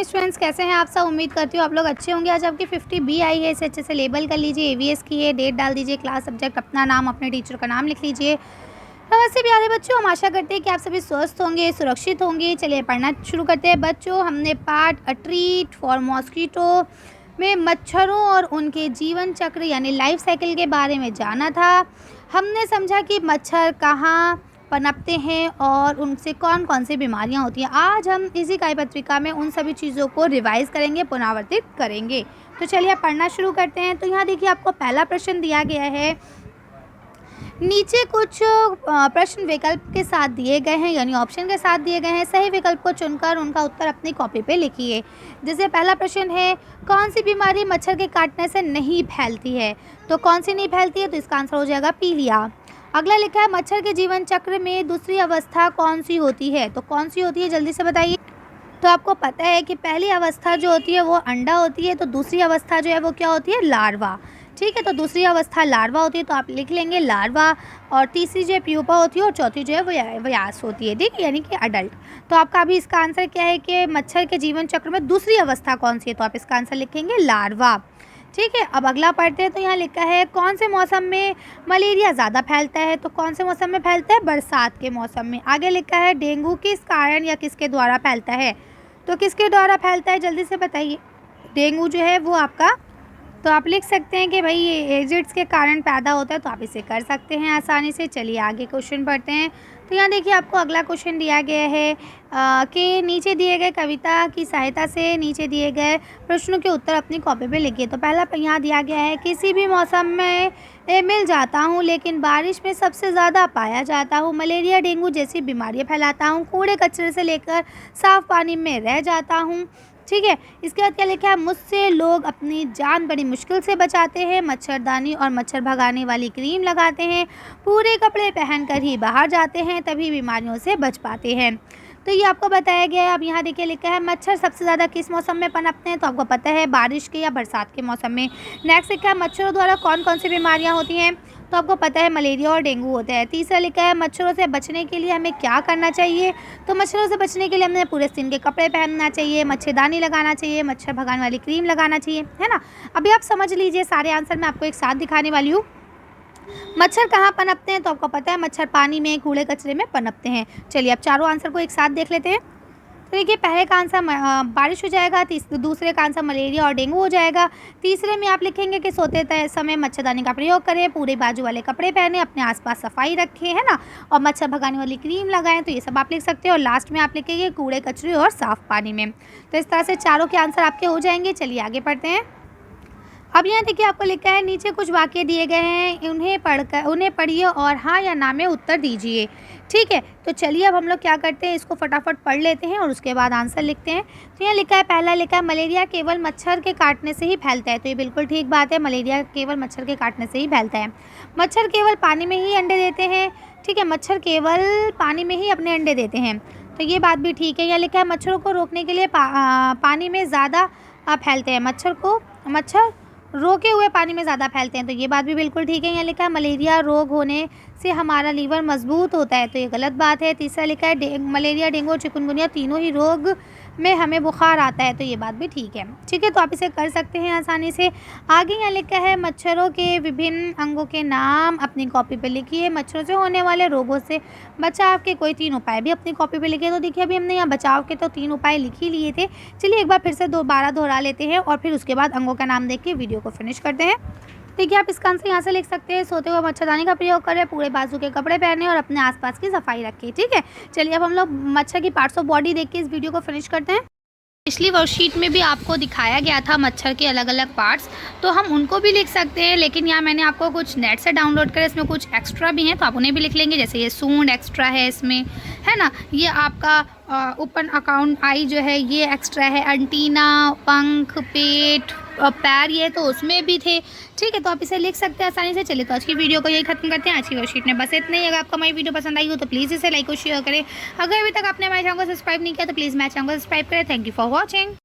Students, कैसे हैं आप सब। उम्मीद करती हूँ आप लोग अच्छे होंगे। आज आपकी 50 बी आई है, इसे अच्छे से लेबल कर लीजिए। एवीएस की है, डेट डाल दीजिए, क्लास सब्जेक्ट, अपना नाम, अपने टीचर का नाम लिख लीजिए। नमस्ते प्यारे बच्चों, हम आशा करते हैं कि आप सभी स्वस्थ होंगे, सुरक्षित होंगे। चलिए पढ़ना शुरू करते हैं बच्चों। हमने part a treat for mosquito में मच्छरों और उनके जीवन चक्र यानी लाइफ साइकिल के बारे में जाना था। हमने समझा कि मच्छर कहाँ पनपते हैं और उनसे कौन कौन सी बीमारियां होती हैं। आज हम इसी कार्य पत्रिका में उन सभी चीज़ों को रिवाइज करेंगे, पुनरावर्तित करेंगे। तो चलिए पढ़ना शुरू करते हैं। तो यहाँ देखिए आपको पहला प्रश्न दिया गया है। नीचे कुछ प्रश्न विकल्प के साथ दिए गए हैं, यानी ऑप्शन के साथ दिए गए हैं। सही विकल्प को चुनकर उनका उत्तर अपनी कॉपी पे लिखिए। जैसे पहला प्रश्न है, कौन सी बीमारी मच्छर के काटने से नहीं फैलती है। तो कौन सी नहीं फैलती है, तो इसका आंसर हो जाएगा पीलिया। अगला लिखा है, मच्छर के जीवन चक्र में दूसरी अवस्था कौन सी होती है। तो कौन सी होती है, जल्दी से बताइए। तो आपको पता है कि पहली अवस्था जो होती है वो अंडा होती है, तो दूसरी अवस्था जो है वो क्या होती है, लार्वा। ठीक है, तो दूसरी अवस्था लार्वा होती है, तो आप लिख लेंगे लार्वा। और तीसरी जो है प्यूपा होती है और चौथी जो है वो व्यास होती है, ठीक है, यानी कि अडल्ट। तो आपका अभी इसका आंसर क्या है कि मच्छर के जीवन चक्र में दूसरी अवस्था कौन सी है, तो आप इसका आंसर लिखेंगे लार्वा। ठीक है, अब अगला पढ़ते हैं। तो यहाँ लिखा है, कौन से मौसम में मलेरिया ज़्यादा फैलता है। तो कौन से मौसम में फैलता है, बरसात के मौसम में। आगे लिखा है, डेंगू किस कारण या किसके द्वारा फैलता है। तो किसके द्वारा फैलता है, जल्दी से बताइए। डेंगू जो है वो आपका, तो आप लिख सकते हैं कि भाई ये एजिड्स के कारण पैदा होता है, तो आप इसे कर सकते हैं आसानी से। चलिए आगे क्वेश्चन पढ़ते हैं। तो यहाँ देखिए आपको अगला क्वेश्चन दिया गया है कि नीचे दिए गए कविता की सहायता से नीचे दिए गए प्रश्नों के उत्तर अपनी कॉपी पे लिखिए। तो पहला यहाँ दिया गया है, किसी भी मौसम में मिल जाता हूँ लेकिन बारिश में सबसे ज़्यादा पाया जाता हूँ। मलेरिया डेंगू जैसी बीमारियाँ फैलाता हूँ। कूड़े कचरे से लेकर साफ़ पानी में रह जाता हूँ। ठीक है, इसके बाद क्या लिखा है, मुझसे लोग अपनी जान बड़ी मुश्किल से बचाते हैं। मच्छरदानी और मच्छर भगाने वाली क्रीम लगाते हैं। पूरे कपड़े पहनकर ही बाहर जाते हैं, तभी बीमारियों से बच पाते हैं। तो ये आपको बताया गया है। अब यहाँ देखिए लिखा है, मच्छर सबसे ज़्यादा किस मौसम में पनपते हैं। तो आपको पता है बारिश के या बरसात के मौसम में। नेक्स्ट लिखा है, मच्छरों द्वारा कौन कौन सी बीमारियाँ होती हैं। तो आपको पता है मलेरिया और डेंगू होता है। तीसरा लिखा है, मच्छरों से बचने के लिए हमें क्या करना चाहिए। तो मच्छरों से बचने के लिए हमें पूरे स्किन के कपड़े पहनना चाहिए, मच्छरदानी लगाना चाहिए, मच्छर भगाने वाली क्रीम लगाना चाहिए, है ना। अभी आप समझ लीजिए, सारे आंसर मैं आपको एक साथ दिखाने वाली हूँ। मच्छर कहाँ पनपते हैं, तो आपको पता है मच्छर पानी में, कूड़े कचरे में पनपते हैं। चलिए अब चारों आंसर को एक साथ देख लेते हैं। तो देखिए पहले का आंसर बारिश हो जाएगा, दूसरे का आंसर मलेरिया और डेंगू हो जाएगा। तीसरे में आप लिखेंगे कि सोते समय मच्छरदानी का प्रयोग करें, पूरे बाजू वाले कपड़े पहने, अपने आसपास सफाई रखें, है ना, और मच्छर भगाने वाली क्रीम लगाएं। तो ये सब आप लिख सकते हैं। और लास्ट में आप लिखेंगे कूड़े कचरे और साफ़ पानी में। तो इस तरह से चारों के आंसर आपके हो जाएंगे। चलिए आगे पढ़ते हैं। अब यहाँ देखिए आपको लिखा है, नीचे कुछ वाक्य दिए गए हैं, उन्हें पढ़िए और हाँ या ना में उत्तर दीजिए। ठीक है, तो चलिए अब हम लोग क्या करते हैं, इसको फटाफट पढ़ लेते हैं और उसके बाद आंसर लिखते हैं। तो यहाँ लिखा है, पहला लिखा है, मलेरिया केवल मच्छर के काटने से ही फैलता है। तो ये बिल्कुल ठीक बात है, मलेरिया केवल मच्छर के काटने से ही फैलता है। मच्छर केवल पानी में ही अंडे देते हैं। ठीक है, मच्छर केवल पानी में ही अपने अंडे देते हैं, तो ये बात भी ठीक है। यहाँ लिखा है, मच्छरों को रोकने के लिए पानी में ज़्यादा फैलते हैं। मच्छर रोके हुए पानी में ज़्यादा फैलते हैं, तो ये बात भी बिल्कुल ठीक है। यहाँ लिखा है, मलेरिया रोग होने से हमारा लीवर मजबूत होता है, तो ये गलत बात है। तीसरा लिखा है, मलेरिया डेंगू और चिकनगुनिया तीनों ही रोग में हमें बुखार आता है, तो ये बात भी ठीक है। ठीक है, तो आप इसे कर सकते हैं आसानी से। आगे यहाँ लिखा है, मच्छरों के विभिन्न अंगों के नाम अपनी कॉपी पे लिखिए। मच्छरों से होने वाले रोगों से बचाव के कोई 3 उपाय भी अपनी कॉपी पे लिखिए। तो देखिए अभी हमने यहाँ बचाव के तो 3 उपाय लिख ही लिए थे। चलिए एक बार फिर से दोबारा दोहरा लेते हैं और फिर उसके बाद अंगों का नाम देख के वीडियो को फिनिश करते हैं। देखिए आप इसका आंसर यहाँ से लिख सकते हैं, सोते हुए मच्छरदानी का प्रयोग करें, पूरे बाजू के कपड़े पहने और अपने आसपास की सफाई रखें। ठीक है, चलिए अब हम लोग मच्छर की पार्ट्स ऑफ बॉडी देख के इस वीडियो को फिनिश करते हैं। पिछली वर्कशीट में भी आपको दिखाया गया था मच्छर के अलग अलग पार्ट्स, तो हम उनको भी लिख सकते हैं, लेकिन यहाँ मैंने आपको कुछ नेट से डाउनलोड करे, इसमें कुछ एक्स्ट्रा भी हैं, तो आप उन्हें भी लिख लेंगे। जैसे ये सूंड एक्स्ट्रा है इसमें, है ना, ये आपका ओपन अकाउंट आई जो है ये एक्स्ट्रा है, एंटीना, पंख, पेट, पैर, ये तो उसमें भी थे। ठीक है, तो आप इसे लिख सकते हैं आसानी से। चलिए तो आज की वीडियो को यही खत्म करते हैं। आज की वर्कशीट में बस इतना ही। अगर आपको हमारी वीडियो पसंद आई हो तो प्लीज़ इसे लाइक और शेयर करें। अगर अभी तक आपने हमारे चैनल को सब्सक्राइब नहीं किया तो प्लीज़ मेरे चैनल को सब्सक्राइब करें। Thank you for watching.